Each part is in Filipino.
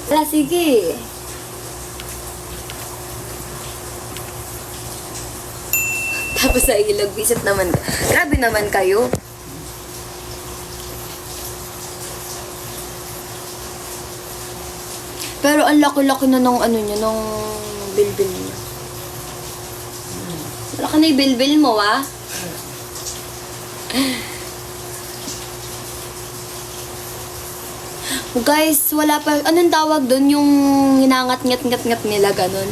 Wala, sige. Tapos sa ilog, visit naman. Grabe naman kayo. Pero ang laki-laki na nung ano niya, nung bilbil niya. Wala ka na yung bilbil mo, ah. Guys, wala pa. Anong tawag doon? Yung hinangat-ngat-ngat-ngat nila, ganun.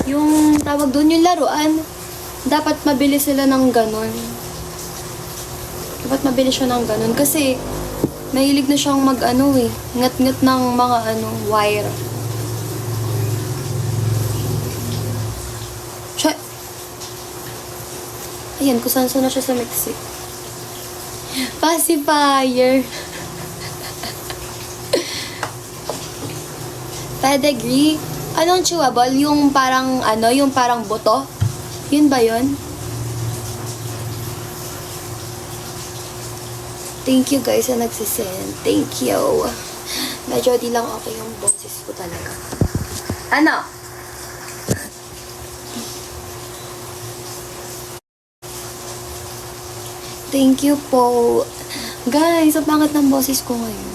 Yung tawag doon, yung laruan. Dapat mabili sila ng ganun. Dapat mabili siya ng ganun. Kasi, mahilig na siyang mag-ano eh. Ngat-ngat ng mga wire. Siya. Ayan, kung saan na siya sa Mexico. Pacifier. Pedigree. Anong chewable? Yung parang yung parang buto? Yun ba yun? Thank you guys na nagsisend. Thank you. Medyo di lang okay yung boses ko talaga. Ano? Thank you po. Guys, ang pangit ng boses ko ngayon.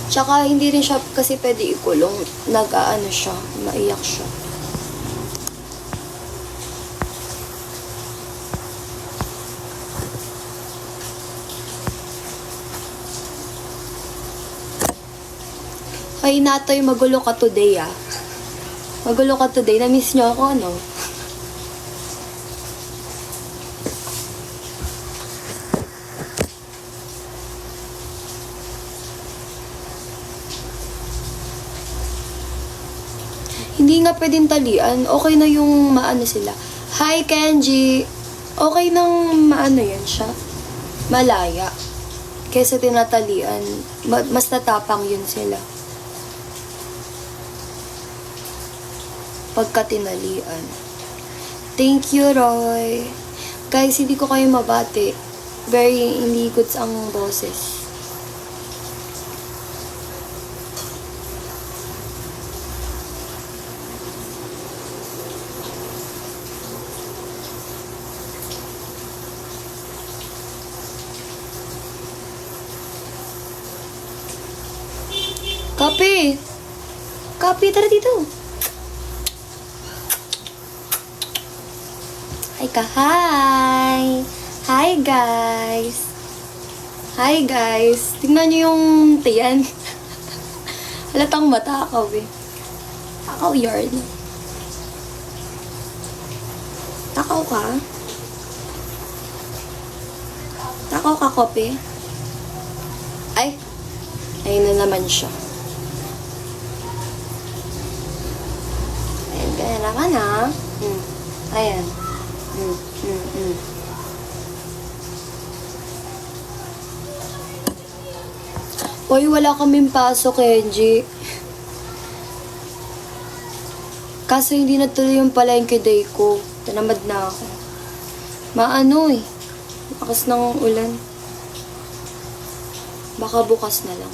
Tsaka hindi rin siya kasi pwede ikulong. Nag-aano siya, maiyak siya. Kay Natoy, magulo ka today, ah. Magulo ka today. Na-miss niyo ako, ano? Hindi nga pwedeng talian. Okay na yung maano sila. Hi, Kenji. Okay nang maano yan siya. Malaya. Kesa tinatalian. Mas natapang yun sila. Pagka tinalian. Thank you, Roy. Guys, hindi ko kayo mabati. Very hindi goods ang boses. Kape! Kape, tara dito! Hi ka, hi! Hi, guys! Hi, guys! Tingnan niyo yung tiyan. Halatang matakaw eh. Takaw yarn. Takaw ka? Takaw ka, Kape? Ay! Ayun na naman siya. Ayan naman ha. Ayan. Uy, wala kaming pasok, Kenji. Kaso hindi natuloy yung palengke day ko. Tinamad na ako. Maano eh. Lakas ng ulan. Baka bukas na lang.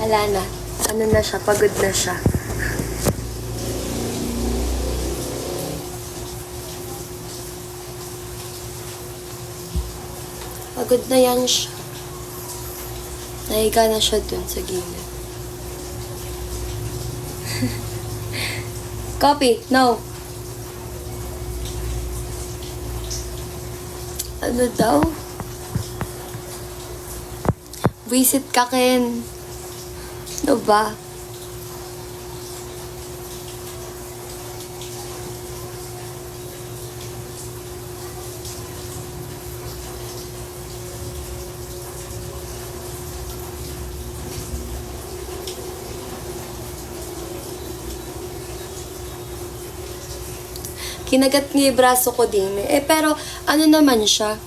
Wala na. Ano na siya? Pagod na siya. Pagod na yan siya. Nahiga na siya dun sa gilid. Copy. No. Ano daw? Visit ka, Ken. Ano ba? Kinagat niya yung braso ko din. Pero ano naman siya?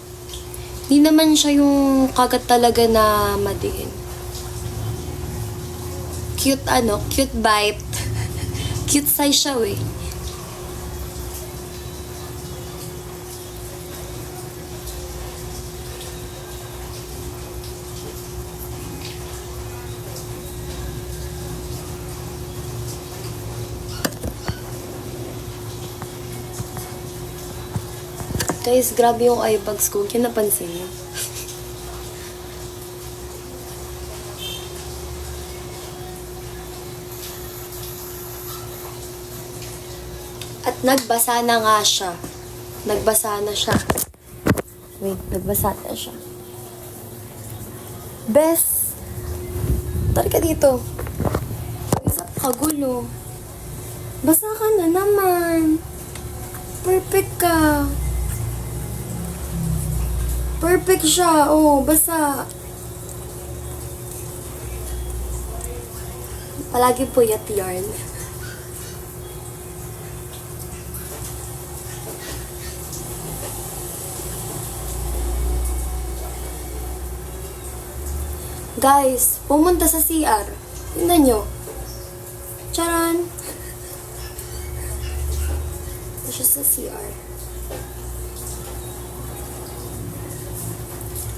Hindi naman siya yung kagat talaga na madiin. Cute bite. Cute size siya eh. Guys, grabe yung eye bags ko. Kaya napansin niyo. At nagbasa na nga siya. Nagbasa na siya. Wait, nagbasa na siya. Bes! Tari ka dito. Isa kagulo. Basa ka na naman. Perfect ka. Perfect siya. Oh, basa. Palagi puyat yarn. Guys, pumunta sa CR. Tingnan nyo. Charan! Ito siya sa CR.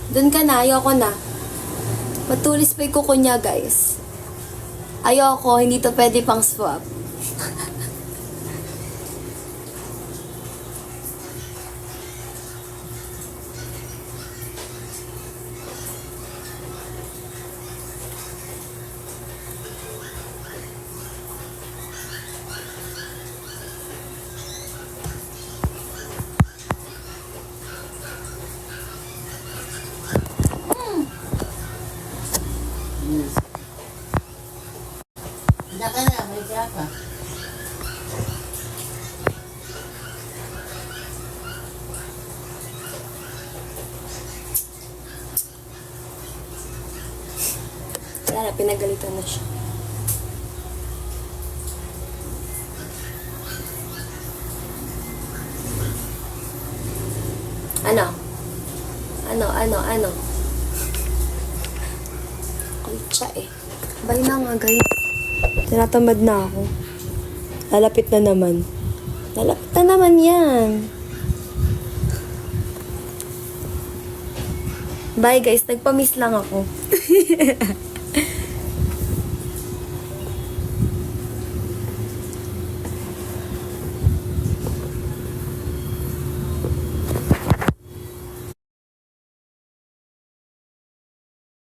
Doon ka na, ayoko na. Matulis pa yung kuko niya, guys. Ayoko, hindi to pwede pang swap. Naka na, may japa. Wala na, pinagalitan na siya. Ano? Ano? Kulcha eh. Bay na nga, guys. Tinatamad na ako. Lalapit na naman. Lalapit na naman yan. Bye guys, nagpa-miss lang ako.